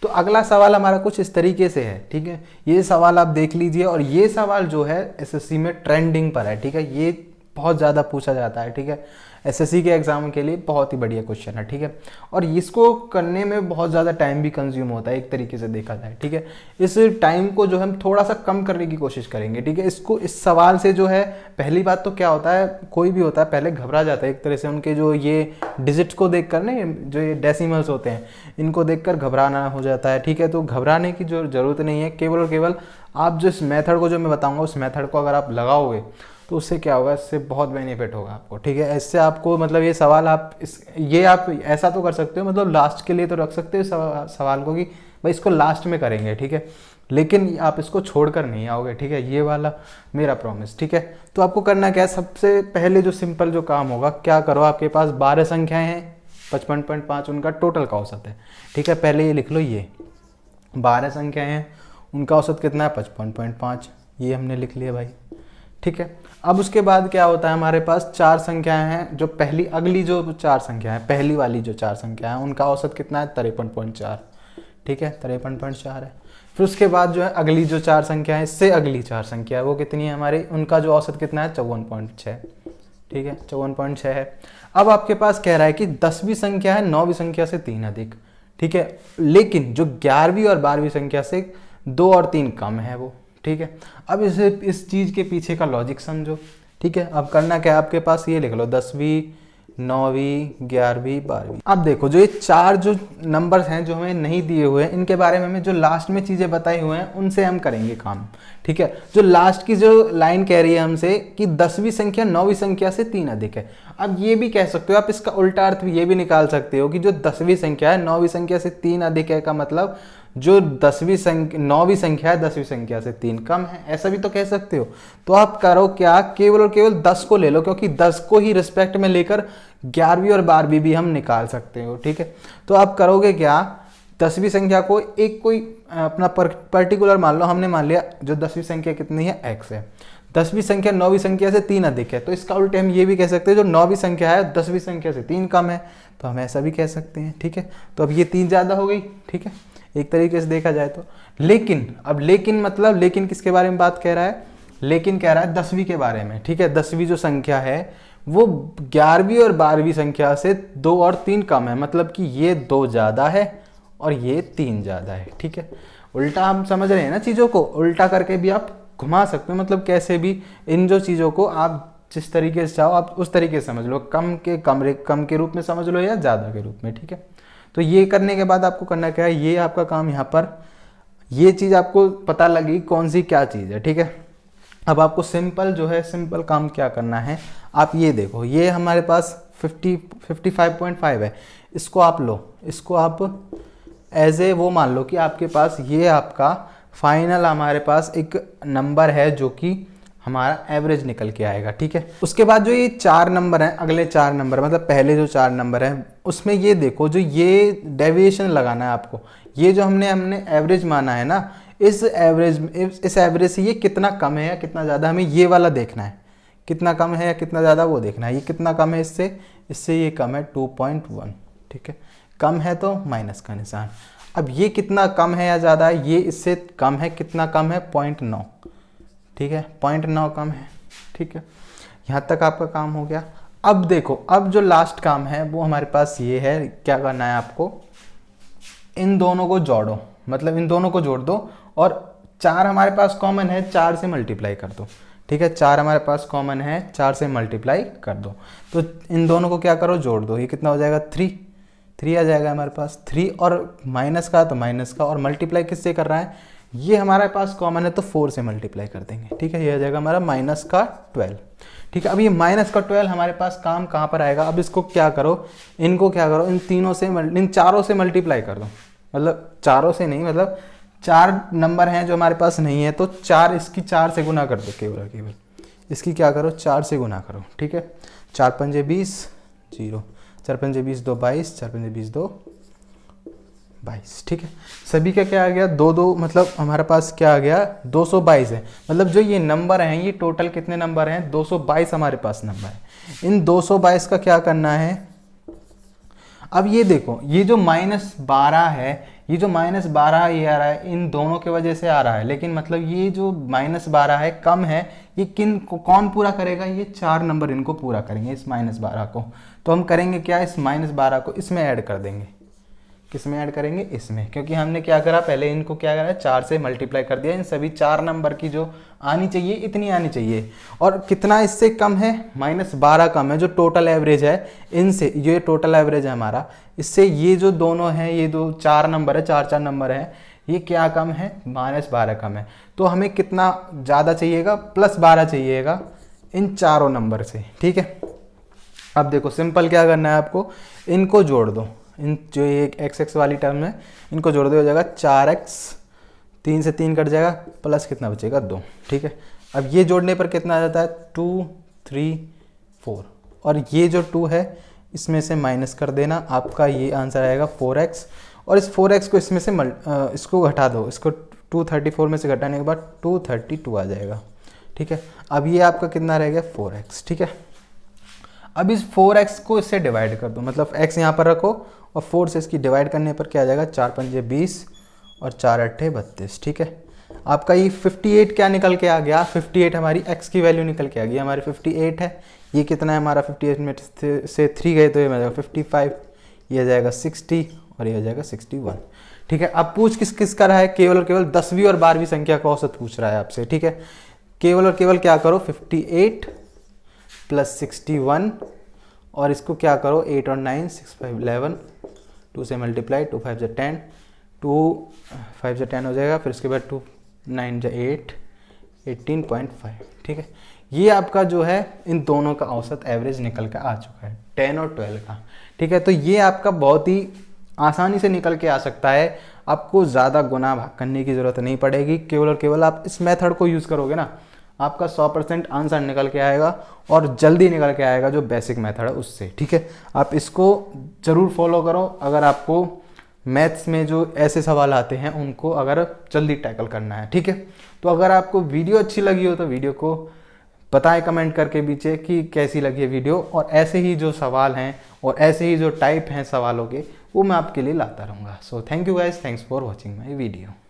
तो अगला सवाल हमारा कुछ इस तरीके से है, ठीक है। ये सवाल आप देख लीजिए, और ये सवाल जो है एसएससी में ट्रेंडिंग पर है, ठीक है। ये बहुत ज़्यादा पूछा जाता है, ठीक है। एसएससी के एग्जाम के लिए बहुत ही बढ़िया क्वेश्चन है, ठीक है। और इसको करने में बहुत ज़्यादा टाइम भी कंज्यूम होता है एक तरीके से देखा जाए, ठीक है। इस टाइम को जो हम थोड़ा सा कम करने की कोशिश करेंगे, ठीक है। इसको इस सवाल से जो है, पहली बात तो क्या होता है, कोई भी होता है पहले घबरा जाता है एक तरह से, उनके जो ये डिजिट्स को देख कर ना, जो ये डेसिमल्स होते हैं इनको देख कर घबराना हो जाता है, ठीक है। तो घबराने की जो ज़रूरत नहीं है, केवल और केवल आप जिस मेथड को जो मैं बताऊँगा उस मेथड को अगर आप लगाओगे तो उससे क्या होगा, इससे बहुत बेनिफिट होगा आपको, ठीक है। इससे आपको मतलब ये सवाल आप ये आप ऐसा तो कर सकते हो, मतलब लास्ट के लिए तो रख सकते हो सवाल को कि भाई इसको लास्ट में करेंगे, ठीक है। लेकिन आप इसको छोड़कर नहीं आओगे, ठीक है। ये वाला मेरा प्रॉमिस, ठीक है। तो आपको करना क्या है, सबसे पहले जो सिंपल जो काम होगा, क्या करो, आपके पास 12 संख्याएं हैं, 55.5 उनका टोटल का औसत है, ठीक है। पहले ये लिख लो, ये 12 संख्याएं हैं, उनका औसत कितना है 55.5, ये हमने लिख लिया भाई, ठीक है। अब उसके बाद क्या होता है, हमारे पास 4 संख्याएं हैं, जो अगली जो 4 संख्याएं हैं, पहली वाली जो 4 संख्याएं हैं उनका औसत कितना है 53.4, ठीक है, 53.4 है। फिर उसके बाद जो है अगली जो 4 संख्या है, इससे अगली 4 संख्या है वो कितनी है हमारी, उनका जो औसत कितना है 54.6, ठीक है, 54.6 है। अब आपके पास कह रहा है कि 10वीं संख्या है 9वीं संख्या से 3 अधिक, ठीक है, लेकिन जो 11वीं और 12वीं संख्या से 2 और 3 कम है वो, ठीक है। अब इस चीज़ के पीछे का लॉजिक समझो, ठीक है। अब करना क्या है, आपके पास ये लिख लो 10वीं 9वीं 11वीं 12वीं। अब देखो जो ये 4 जो नंबर्स हैं जो हमें नहीं दिए हुए हैं, इनके बारे में हमें जो लास्ट में चीज़ें बताई हुए हैं उनसे हम करेंगे काम, ठीक है। जो लास्ट की जो लाइन कह रही है हमसे कि 10वीं संख्या 9वीं संख्या से 3 अधिक है। अब ये भी कह सकते हो आप, इसका उल्टा अर्थ भी ये भी निकाल सकते हो कि जो 10वीं संख्या है 9वीं संख्या से 3 अधिक है, का मतलब जो 9वीं संख्या है 10वीं संख्या से 3 कम है, ऐसा भी तो कह सकते हो। तो आप करो क्या, केवल और केवल 10 को ले लो, क्योंकि 10 को ही रिस्पेक्ट में लेकर 11वीं और 12वीं भी हम निकाल सकते हो, ठीक है। तो आप करोगे क्या, 10वीं संख्या को एक कोई अपना पर्टिकुलर मान लो, हमने मान लिया जो 10वीं संख्या कितनी है x है, 10वीं संख्या 9वीं संख्या से 3 अधिक है, तो इसका उल्टे हम ये भी कह सकते हैं जो 9वीं संख्या है 10वीं संख्या से 3 कम है, तो हम ऐसा भी कह सकते हैं, ठीक है। तो अब ये 3 ज़्यादा हो गई, ठीक है, एक तरीके से देखा जाए तो। लेकिन किसके बारे में बात कह रहा है, लेकिन कह रहा है 10वीं के बारे में, ठीक है। 10वीं जो संख्या है वो 11वीं और 12वीं संख्या से 2 और 3 कम है, मतलब कि ये 2 ज़्यादा है और ये 3 ज़्यादा है, ठीक है। उल्टा हम समझ रहे हैं ना चीज़ों को, उल्टा करके भी आप घुमा सकते हो, मतलब कैसे भी इन जो चीज़ों को आप जिस तरीके से चाहो आप उस तरीके से समझ लो, कम के रूप में समझ लो या ज़्यादा के रूप में, ठीक है। तो ये करने के बाद आपको करना क्या है, ये आपका काम यहाँ पर, ये चीज़ आपको पता लगी कौन सी क्या चीज़ है, ठीक है। अब आपको सिंपल काम क्या करना है, आप ये देखो, ये हमारे पास 55.5 है, इसको आप लो, इसको आप एज ए वो मान लो कि आपके पास ये आपका फाइनल हमारे पास एक नंबर है जो कि हमारा एवरेज निकल के आएगा, ठीक है। उसके बाद जो ये 4 नंबर हैं, अगले 4 नंबर मतलब पहले जो 4 नंबर हैं उसमें ये देखो, जो ये डेविएशन लगाना है आपको, ये जो हमने एवरेज माना है ना, इस एवरेज से ये कितना कम है या कितना ज़्यादा, हमें ये वाला देखना है, कितना कम है या कितना ज़्यादा वो देखना है। ये कितना कम है इससे ये कम है 2.1, ठीक है, कम है तो माइनस का निशान। अब ये कितना कम है या ज़्यादा है, ये इससे कम है, कितना कम है 0.9, ठीक है, 0.9 कम है, ठीक है। यहाँ तक आपका काम हो गया। अब देखो, अब जो लास्ट काम है वो हमारे पास ये है, क्या करना है आपको, इन दोनों को जोड़ो, मतलब इन दोनों को जोड़ दो, और 4 हमारे पास कॉमन है, 4 से मल्टीप्लाई कर दो, ठीक है। 4 हमारे पास कॉमन है, 4 से मल्टीप्लाई कर दो, तो इन दोनों को क्या करो, जोड़ दो, ये कितना हो जाएगा 3 आ जाएगा हमारे पास 3, और माइनस का तो माइनस का, और मल्टीप्लाई किससे कर रहा है, ये हमारे पास कॉमन है तो 4 से मल्टीप्लाई कर देंगे, ठीक है। ये आ जाएगा हमारा -12, ठीक है। अब ये -12 हमारे पास काम कहाँ पर आएगा, अब इसको क्या करो, इनको क्या करो, इन चारों से मल्टीप्लाई कर दो, मतलब चारों से नहीं, मतलब 4 नंबर हैं जो हमारे पास नहीं है, तो 4 इसकी 4 से गुना कर दो, केवल इसकी क्या करो 4 से गुना करो, ठीक है। 4 पंजे 20, 0, 4 पंजे 20, 2 22, 4 पंजे 20, 2 22, ठीक है। सभी का क्या आ गया 2 मतलब हमारे पास क्या आ गया 222 है, मतलब जो ये नंबर हैं ये टोटल कितने नंबर हैं 222 हमारे पास नंबर है। इन 222 का क्या करना है, अब ये देखो, ये जो -12 है ये जो -12 ये आ रहा है इन दोनों के वजह से आ रहा है, लेकिन मतलब ये जो -12 है कम है, ये किन को कौन पूरा करेगा, ये 4 नंबर इनको पूरा करेंगे इस -12 को। तो हम करेंगे क्या, इस -12 को इसमें ऐड कर देंगे। किसमें ऐड करेंगे, इसमें, क्योंकि हमने क्या करा पहले इनको क्या करा 4 से मल्टीप्लाई कर दिया। इन सभी 4 नंबर की जो आनी चाहिए इतनी आनी चाहिए। और कितना इससे कम है, -12 कम है, जो टोटल एवरेज है इनसे, ये टोटल एवरेज है हमारा, इससे ये जो दोनों हैं, ये दो 4 नंबर है, 4 4 नंबर है, ये क्या कम है, -12 कम है। तो हमें कितना ज़्यादा चाहिएगा, +12 चाहिएगा इन चारों नंबर से, ठीक है। अब देखो सिंपल क्या करना है आपको, इनको जोड़ दो, इन जो ये x वाली टर्म है इनको जोड़ दो, हो जाएगा 4x, 3 से 3 कट जाएगा, प्लस कितना बचेगा 2, ठीक है। अब ये जोड़ने पर कितना आ जाता है 2 3 4, और ये जो 2 है इसमें से माइनस कर देना, आपका ये आंसर आएगा 4x। और इस 4x को इसमें से इसको घटा दो, इसको 234 में से घटाने के बाद 232 आ जाएगा, ठीक है। अब ये आपका कितना रह गया 4x, ठीक है। अब इस 4x को इससे डिवाइड कर दो, मतलब x यहाँ पर रखो और 4 से इसकी डिवाइड करने पर क्या आ जाएगा, 4 पंजे 20 और 4 अट्ठे 32, ठीक है। आपका ये 58 क्या निकल के आ गया, 58 हमारी x की वैल्यू निकल के आ गई, हमारी 58 है। ये कितना है हमारा, 58 में से 3 गए तो ये आ जाएगा 55, ये आ जाएगा 60 और ये आ जाएगा 61, ठीक है। अब पूछ किस किस का रहा है, केवल और केवल 10वीं और 12वीं संख्या का औसत पूछ रहा है आपसे, ठीक है। केवल और केवल क्या करो, 58 + 61 और इसको क्या करो 8 और 9 6 5 11, 2 से मल्टीप्लाई, 2 5 10, 2 5 10 हो जाएगा, फिर उसके बाद 2 9 8 18.5, ठीक है। ये आपका जो है इन दोनों का औसत एवरेज निकल कर आ चुका है 10 और 12 का, ठीक है। तो ये आपका बहुत ही आसानी से निकल के आ सकता है, आपको ज़्यादा गुना भाग करने की ज़रूरत नहीं पड़ेगी। केवल और केवल आप इस मेथड को यूज़ करोगे ना, आपका 100% आंसर निकल के आएगा और जल्दी निकल के आएगा, जो बेसिक मेथड है उससे, ठीक है। आप इसको ज़रूर फॉलो करो अगर आपको मैथ्स में जो ऐसे सवाल आते हैं उनको अगर जल्दी टैकल करना है, ठीक है। तो अगर आपको वीडियो अच्छी लगी हो तो वीडियो को बताएं कमेंट करके पीछे कि कैसी लगी है वीडियो, और ऐसे ही जो सवाल हैं और ऐसे ही जो टाइप हैं सवालों के वो मैं आपके लिए लाता रहूँगा। So thank you guys, thanks for watching my video.